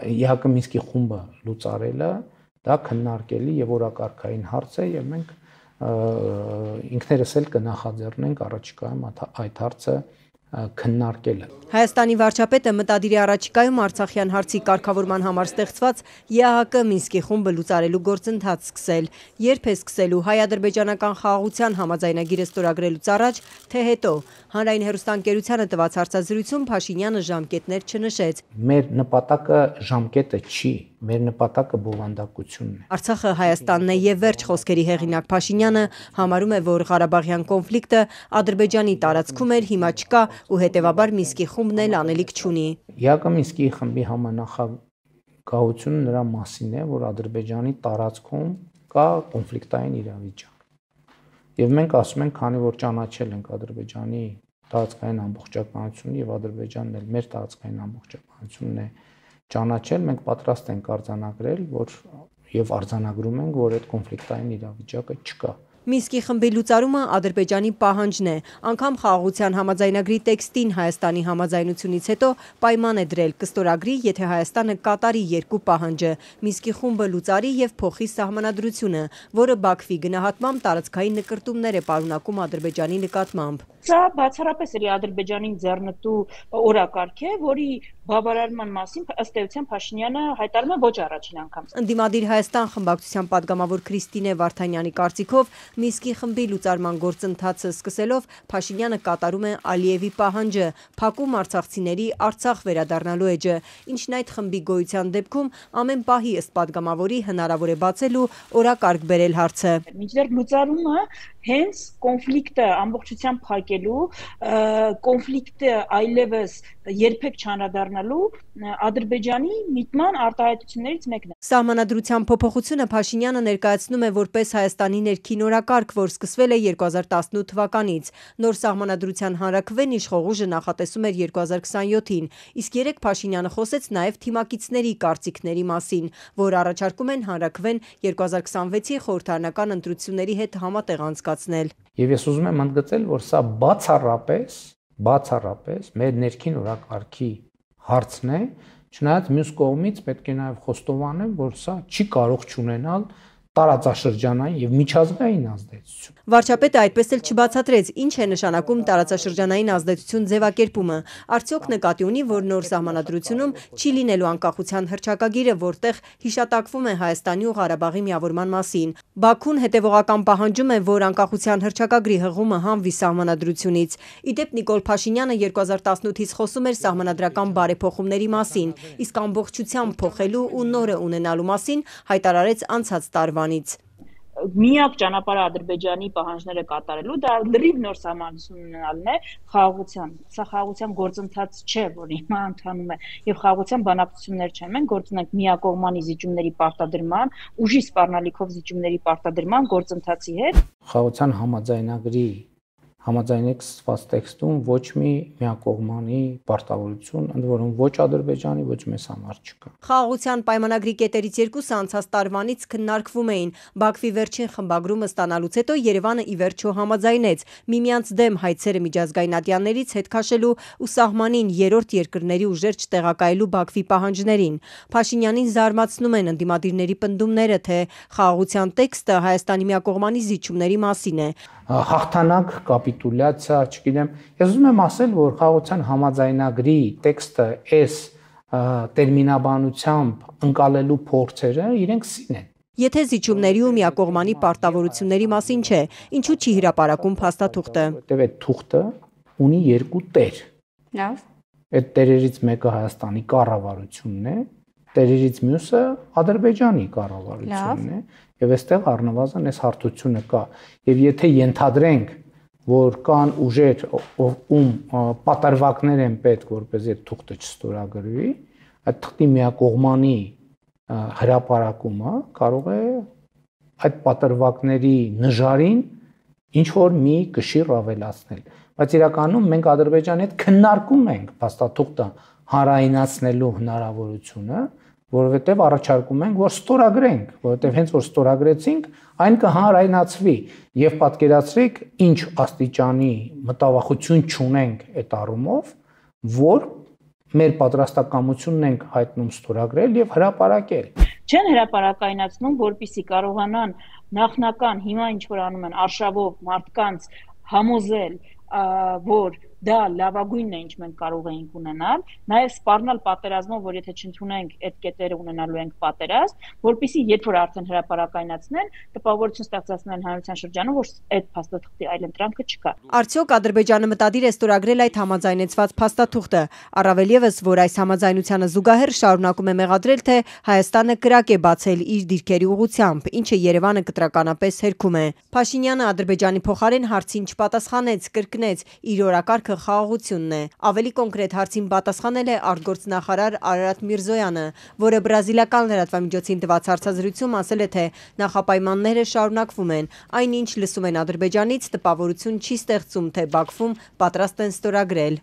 ԵՀԿ Մինսկի խումբը լուծարելը դա քննարկելի եւ օրակարգային հարց է եւ մենք ինքներս էլ կնախաձեռնենք առաջիկայում այդ հարցը քննարկելը։ Հայաստանի վարչապետը մտադիր է առաջիկայում Արցախյան հարցի կարգավորման համար ստեղծված ԵԱՀԿ Մինսկի խումբը լուծարելու գործընթաց սկսել։ Երբ է սկսելու հայ-ադրբեջանական խաղաղության համաձայնագիրը ստորագրելուց առաջ, թե հետո։ Հանրային հեռուստաընկերությանը տված հարցազրույցում Փաշինյանը ժամկետներ չնշեց։ Մեր նպատակը ժամկետը չի, մեր նպատակը բովանդակությունն է։ Արցախը Հայաստանն է եւ վերջ խոսքերի հեղինակ Փաշինյանը համարում է, որ Ղարաբաղյան կոնֆլիկտը Ադրբեջանի տարածքում էր, հիմա չկա ու հետեւաբար Մինսկի խումբն էլ անելիք չունի։ ԵԱՀԿ Մինսկի խմբի համանախագահությունը նրա մասին է, որ Ադրբեջանի տարածքում կա կոնֆլիկտային իրավիճակ։ Եվ մենք ասում ենք, քանի որ ճանաչել ենք Ադրբեջանի տարածքային ամբողջականությունը եւ Ադրբեջանն էլ մեր տարածքային ամբողջականությունն է ճանաչել, մենք պատրաստ ենք արձանագրել, որ եւ արձանագրում ենք, որ այդ կոնֆլիկտային իրավիճակը չկա։ Մինսկի խմբի լուծարումը Ադրբեջանի պահանջն է, անգամ խաղաղության համաձայնագրի տեքստին Հայաստանի համաձայնությունից հետո պայման է դրել կստորագրի, եթե Հայաստանը կատարի երկու պահանջը՝ Մինսկի խումբը լուծարի եւ փոխի սահմանադրությունը, որը Բաքվի գնահատմամբ տարածքային նկրտումներ է պարունակում Ադրբեջանի նկատմամբ։ Սա բացառապես էլի Ադրբեջանին ձեռնտու օրակարգ է, որի բավարարման մասին ըստ էության Փաշինյանը հայտարարում է ոչ առաջին անգամ։ Ընդդիմադիր Հայաստան խմբակցության падգամավոր Քրիստինե Վարդանյանի կարծիքով Մինսկի խմբի լուծարման գործընթացը սկսելով Փաշինյանը կատարում է Ալիևի պահանջը՝ փակում արցախցիների Արցախ վերադառնալու էջը, ինչն այդ խմբի գոյության դեպքում ամեն պահի ըստ падգամավորի հնարավոր է բացել ու օրակարգ բերել հարցը։ Մինչդեռ լուծարումը հենց կոնֆլիկտը ամբողջությամբ փակելու, կոնֆլիկտը այլևս երբեք չանդրադառնալու Ադրբեջանի միտման արտահայտություններից մեկն է։ Սահմանադրության փոփոխությունը Փաշինյանը ներկայացնում է որպես Հայաստանի ներքին օրակարգ, որ սկսվել է 2018 թվականից։ Նոր սահմանադրության հանրաքվեն իշխողուժը նախատեսում էր 2027-ին, իսկ երեկ Փաշինյանը խոսեց նաև թիմակիցների կարծիքների մասին, որ առաջարկում են հանրաքվեն 2026-ի խորհրդարանական ընտրությունների հետ համատեղ անցկացնել։ Եվ ես ուզում եմ ընդգծել, որ սա բացառապես մեր ներքին օրակարգի հարցն է, չնայած մյուս կողմից պետք է նաև խոստովանեմ, որ սա չի կարող չունենալ տարածաշրջանային եւ միջազգային ազդեցություն։ Վարչապետը այդպես էլ չբացատրեց, ինչ է նշանակում տարածաշրջանային ազդեցություն ձևակերպումը։ Արդյոք նկատի ունի, որ նոր սահմանադրությունում չի լինելու անկախության հռչակագիրը, որտեղ հիշատակվում է Հայաստանի ու Ղարաբաղի միավորման մասին։ Բաքուն հետևողական պահանջում է, որ անկախության հռչակագրի հղումը հանվի սահմանադրությունից։ Իդեպ Նիկոլ Փաշինյանը 2018-ից խոսում էր սահմանադրական բարեփոխումների մասին, իսկ ամբողջությամբ փոխելու ու նորը ունենալու մասին հայտարարեց անցած տարվանից։ Միակ ճանապարհը Ադրբեջանի պահանջները կատարելու դա լրիվ նոր սահմանադրություն ունենալն է խաղաղության։ Սա խաղաղության գործընթաց չէ, որ հիմա ընթանում է, եւ խաղաղության բանակցություններ չեն։ Մենք գործ ունենք միակողմանի զիջումների պարտադրման, ուժի սպառնալիքով զիջումների պարտադրման գործընթացի հետ։ Խաղաղության համաձայնագրի համաձայնեք ստված տեքստում ոչ մի միակողմանի պարտավորություն, ընդ որում ոչ Ադրբեջանի, ոչ մեզ համար չկա։ Խաղաղության պայմանագրի կետերից երկուսը անցած տարվանից քննարկվում էին։ Բաքվի վերջին խմբագրումը ստանալուց հետո Երևանը ի վերջո համաձայնեց միմյանց դեմ հայցերը միջազգային ատյաններից հետ քաշելու ու սահմանին երրորդ երկրների ուժեր չտեղակայելու Բաքվի պահանջներին։ Փաշինյանին զարմացնում են ընդդիմադիրների պնդումները, թե խաղաղության տեքստը Հայաստանի միակողմանի զիջումների մասին է։ Հաղթանակ, կապիտուլյացիա, չգիտեմ, ես ուզում եմ ասել, որ խաղաղության համաձայնագրի տեքստը այս տերմինաբանությամբ ընկալելու փորձերը իրենք սին են։ Եթե զիջումների ու միակողմանի պարտավորությունների մասին չէ, ինչու չի հրապարակում փաստաթուղթը։ Որտեւ այդ թուղթը ունի երկու տեր։ Լավ։ Այդ տերերից մեկը Հայաստանի կառավարությունն է, տերերից մյուսը Ադրբեջանի կառավարությունն է, եւ այստեղ առնվազն այս հարթությունը կա։ Եվ եթե ենթադրենք, որ կան ուժեր, ում պատրվակներ են պետք, որպեսզի այդ թուղթը չստորագրվի, այդ թղթի միակողմանի հրապարակումը կարող է այդ պատրվակների նժարին ինչ որ մի կշիռ ավելացնել, բայց իրականում մենք Ադրբեջանի հետ քննարկում ենք փաստաթուղթը հանրայնացնելու հնարավորությունը, որովհետև առաջարկում ենք, որ ստորագրենք, որովհետև հենց որ ստորագրեցինք, այն կհանրայնացվի եւ պատկերացրեք ինչ աստիճանի մտավախություն չունենք այդ առումով, որ մեր պատրաստակամությունն ենք հայտնում ստորագրել եւ հրապարակել։ Չեն հրապարակայնացնում, որպեսզի կարողանան նախնական հիմա ինչ որ անում են արշավով մարդկանց համոզել, որ դա լավագույնն է, ինչ մենք կարող ենք ունենալ, նաև սպառնալ պատերազմով, որ եթե չընդունենք այդ կետերը ունենալու ենք պատերազմ, որպեսզի երբ որ արդեն հրապարակայնացնեն, տպավորություն ստեղծացնեն հանրության շրջանում, որ այդ փաստաթղթի այլընտրանքը չկա։ Արդյոք Ադրբեջանը մտադիր է ստորագրել այդ համաձայնեցված փաստաթուղթը, առավել ևս, որ այս համաձայնությանը զուգահեռ շարունակում է մեղադրել, թե Հայաստանը կրակ է բացել իր դիրքերի ուղղությամբ, ինչը Երևանը կտրականապես հերքում է։ Փաշինյանը Ադրբեջանի փոխարեն հարցին չպատասխանեց, կրկնեց իր օրակարգը խաղաղությունն է։ Ավելի կոնկրետ հարցին պատասխանել է արտգործնախարար Արարատ Միրզոյանը, որը բրազիլական լրատվամիջոցին տված հարցազրույցում ասել է, թե նախապայմանները շարունակվում են, այնինչ լսում են Ադրբեջանից, տպավորություն չի ստեղծում, թե Բաքվում պատրաստ են ստորագրել։